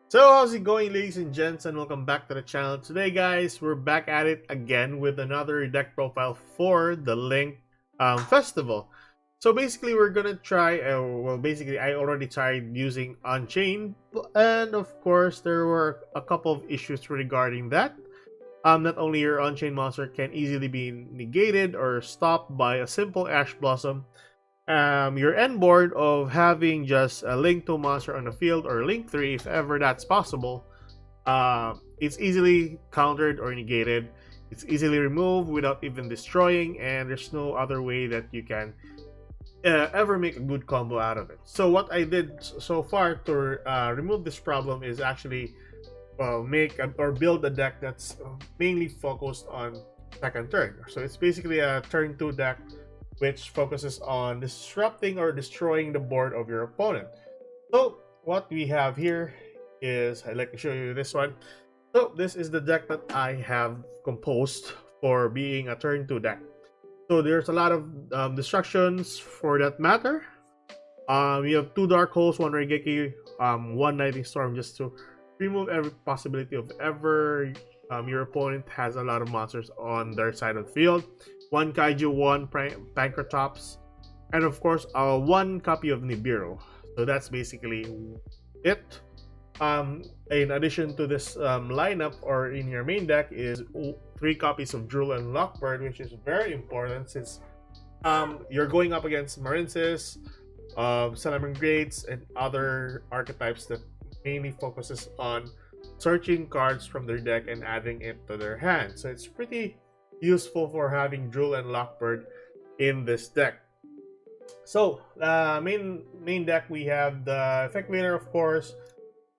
So how's it going, ladies and gents, and welcome back to the channel. Today guys, we're back at it again with another deck profile for the Link Festival. So basically we're gonna try, basically I already tried using Unchained, and of course there were a couple of issues regarding that. Not only your Unchained monster can easily be negated or stopped by a simple Ash Blossom, your end board of having just a link 2 monster on the field or link 3 if ever that's possible, it's easily countered or negated. It's easily removed without even destroying, and there's no other way that you can ever make a good combo out of it. So what I did so far to remove this problem is actually or build a deck that's mainly focused on second turn. So it's basically a turn 2 deck which focuses on disrupting or destroying the board of your opponent. So what we have here is, I'd like to show you this one. So this is the deck that I have composed for being a turn 2 deck. So there's a lot of destructions for that matter. We have 2 Dark Holes, 1 Regeki, 1 Lightning Storm, just to remove every possibility of ever your opponent has a lot of monsters on their side of the field. 1 Kaiju, 1 Pancratops, and of course 1 copy of Nibiru. So that's basically it. In addition to this lineup, or in your main deck, is 3 copies of Drool and Lockbird, which is very important since you're going up against Marinces, Salamangreats, Greats, and other archetypes that mainly focuses on searching cards from their deck and adding it to their hand. So it's pretty useful for having Drool and Lockbird in this deck. So main deck, we have the Effect Wheeler, of course,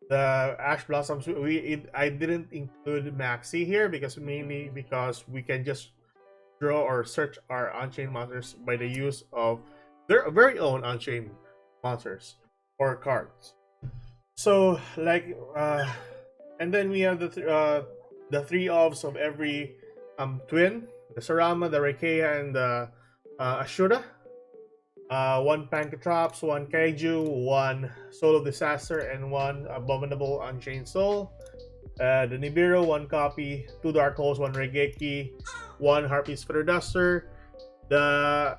the Ash Blossoms. I didn't include Maxi here mainly because we can just draw or search our Unchained monsters by the use of their very own Unchained monsters or cards. So and then we have the 3 ofs of every twin, the Sarama, the Reikea, and the Ashura. 1 Pancratops, 1 Kaiju, 1 Soul of Disaster, and 1 Abominable Unchained Soul. The Nibiru, 1 copy, 2 Dark Holes, 1 Regeki, 1 Harpy's Feather Duster. The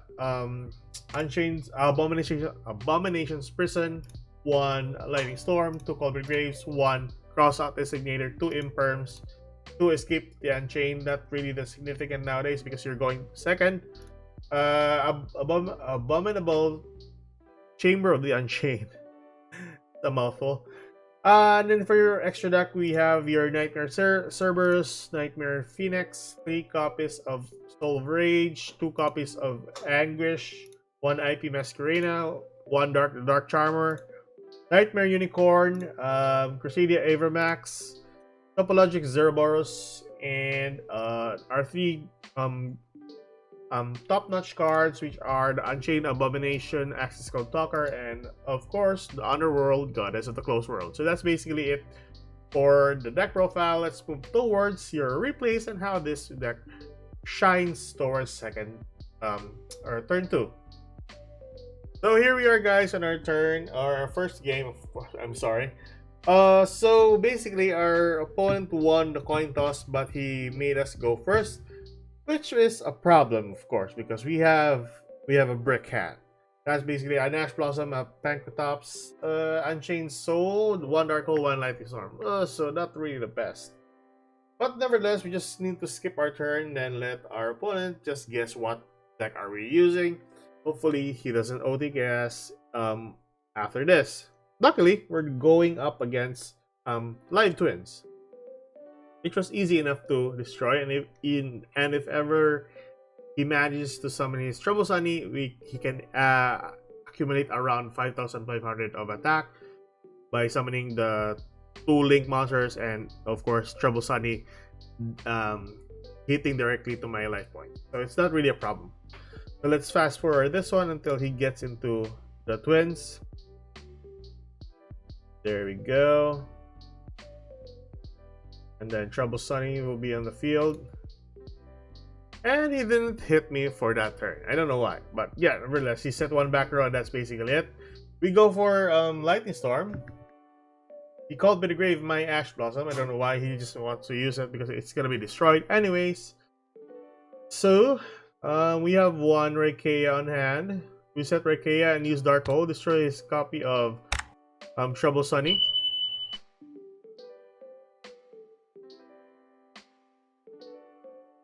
Unchained Abomination's Prison, 1 Lightning Storm, 2 Culvert Graves, 1 Crossout Designator, 2 Imperms, 2 Escape the Unchained. Not really that significant nowadays because you're going second. Abominable Chamber of the Unchained. It's a mouthful. And then for your extra deck, we have your Nightmare Cerberus, Nightmare Phoenix, 3 copies of Soul of Rage, 2 copies of Anguish, 1 IP Masquerena, 1 Dark Charmer, Nightmare Unicorn, Crusadia Avermax, Topologic Zerboros, and our 3 top-notch cards, which are the Unchained Abomination, Axis Code Talker, and of course the Underworld Goddess of the Closed World. So that's basically it for the deck profile. Let's move towards your replays and how this deck shines towards second or turn 2. So here we are, guys, on our first game. I'm sorry. So basically our opponent won the coin toss, but he made us go first, which is a problem, of course, because we have a brick hand. That's basically an Ash Blossom, a Pancratops, Unchained Soul, 1 Dark Hole, 1 Lightning Storm. So not really the best. But nevertheless, we just need to skip our turn, then let our opponent just guess what deck are we using. Hopefully he doesn't OT guess after this. Luckily, we're going up against Live Twins, which was easy enough to destroy, and if ever he manages to summon his Trouble Sunny, he can accumulate around 5,500 of attack by summoning the 2 Link monsters, and of course Trouble Sunny hitting directly to my life point. So it's not really a problem. So let's fast forward this one until he gets into the twins. There we go. And then Trouble Sunny will be on the field. And he didn't hit me for that turn. I don't know why. But yeah, nevertheless, he set 1 back row, and that's basically it. We go for Lightning Storm. He called me the grave my Ash Blossom. I don't know why he just wants to use it because it's gonna be destroyed anyways. So we have one Raikea on hand. We set Raikea and use Dark Hole. Destroy his copy of Trouble Sunny.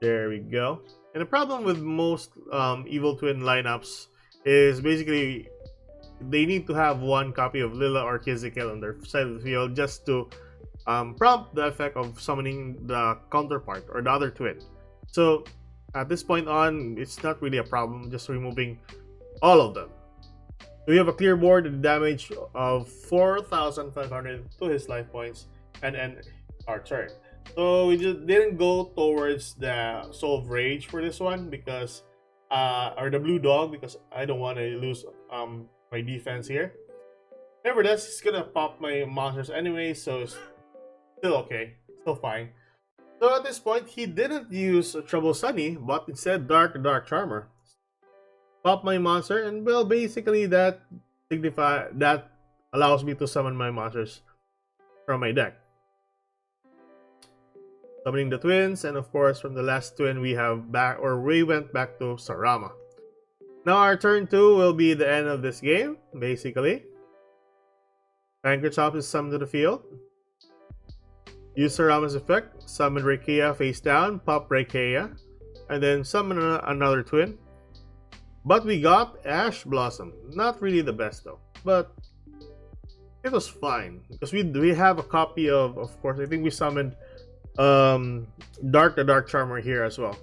There we go. And the problem with most Evil Twin lineups is basically they need to have one copy of Lila or Kizikel on their side of the field just to prompt the effect of summoning the counterpart or the other twin. So at this point on, it's not really a problem, just removing all of them. We have a clear board with damage of 4,500 to his life points and end our turn. So we just didn't go towards the Soul of Rage for this one because or the Blue Dog because I don't want to lose my defense here. Nevertheless, he's gonna pop my monsters anyway, so it's still okay, still fine. So at this point, he didn't use Trouble Sunny, but instead Dark Charmer. Pop my monster, and well, basically that allows me to summon my monsters from my deck. Summoning the twins, and of course from the last twin we went back to Sarama. Now our turn 2 will be the end of this game, basically. Pancratops is summoned to the field. Use Sarama's effect, summon Raikea face down, pop Raikea, and then summon another twin. But we got Ash Blossom. Not really the best though, but it was fine because we have a copy of course, I think we summoned Dark Charmer here as well.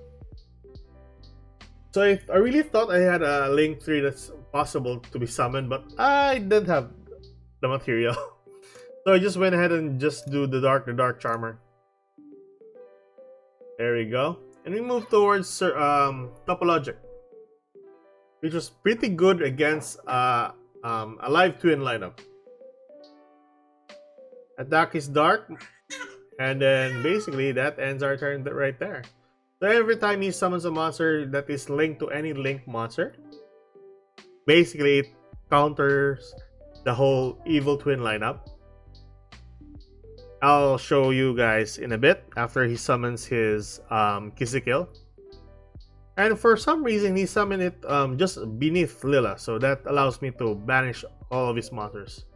So I really thought I had a Link 3 that's possible to be summoned, but I didn't have the material. So I just went ahead and just do the Dark Charmer. There we go. And we move towards Topologic, which was pretty good against a live twin lineup. Attack is Dark, and then basically that ends our turn right there. So every time he summons a monster that is linked to any Link monster, basically it counters the whole Evil Twin lineup. I'll show you guys in a bit after he summons his Kizikill. And for some reason he summoned it just beneath Lila, so that allows me to banish all of his monsters.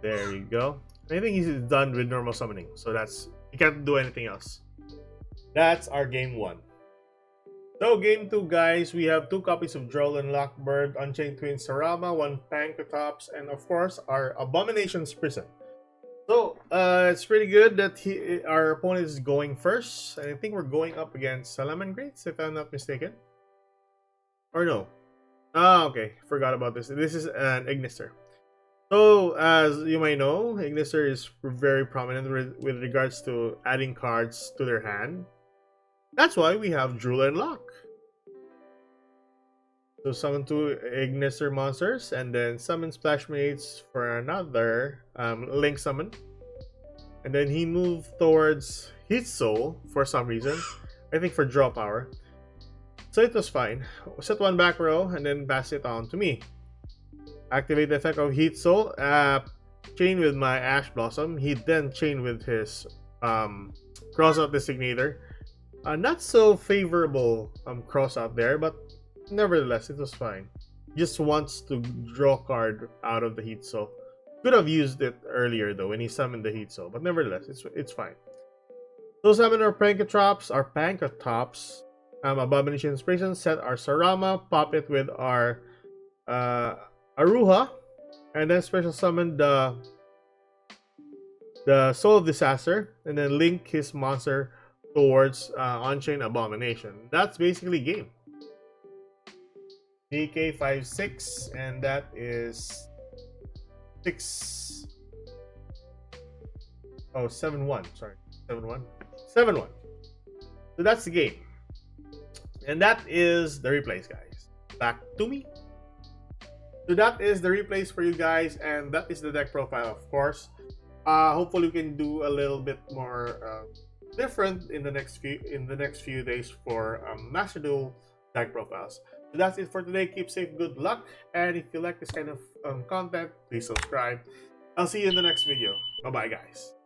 There you go. I think he's done with normal summoning, so he can't do anything else. That's our game 1. So game 2, guys, we have 2 copies of Droll and Lockbird, Unchained Twin Sarama, 1 Pancratops, and of course our Abomination's Prison. So it's pretty good that our opponent is going first. I think we're going up against Salamangreats, if I'm not mistaken. Or no. Okay, forgot about this. This is an Ignister. So, as you might know, Ignister is very prominent with regards to adding cards to their hand. That's why we have Drool and Lock. So, summon 2 Ignister monsters, and then summon Splashmates for another Link summon. And then he moved towards Heat Soul for some reason. I think for draw power. So, it was fine. Set 1 back row, and then pass it on to me. Activate the effect of Heat Soul, chain with my Ash Blossom. He then chain with his Crossout Designator. Not so favorable Crossout there, but nevertheless, it was fine. Just wants to draw a card out of the Heat Soul. Could have used it earlier though when he summoned the Heat Soul, but nevertheless, it's fine. So summon our Pancratops, Abomination Inspiration, set our Sarama, pop it with our Aruha, and then special summon the Soul of Disaster, and then link his monster towards Unchained Abomination. That's basically game. DK56, and that is 6. Oh, 7-1. Sorry, 7-1. 7-1. So that's the game, and that is the replays, guys. Back to me. So that is the replays for you guys, and that is the deck profile, of course. Hopefully we can do a little bit more different in the next few days for Master Duel deck profiles. So that's it for today. Keep safe, good luck, and if you like this kind of content, please subscribe. I'll see you in the next video. Bye bye, guys.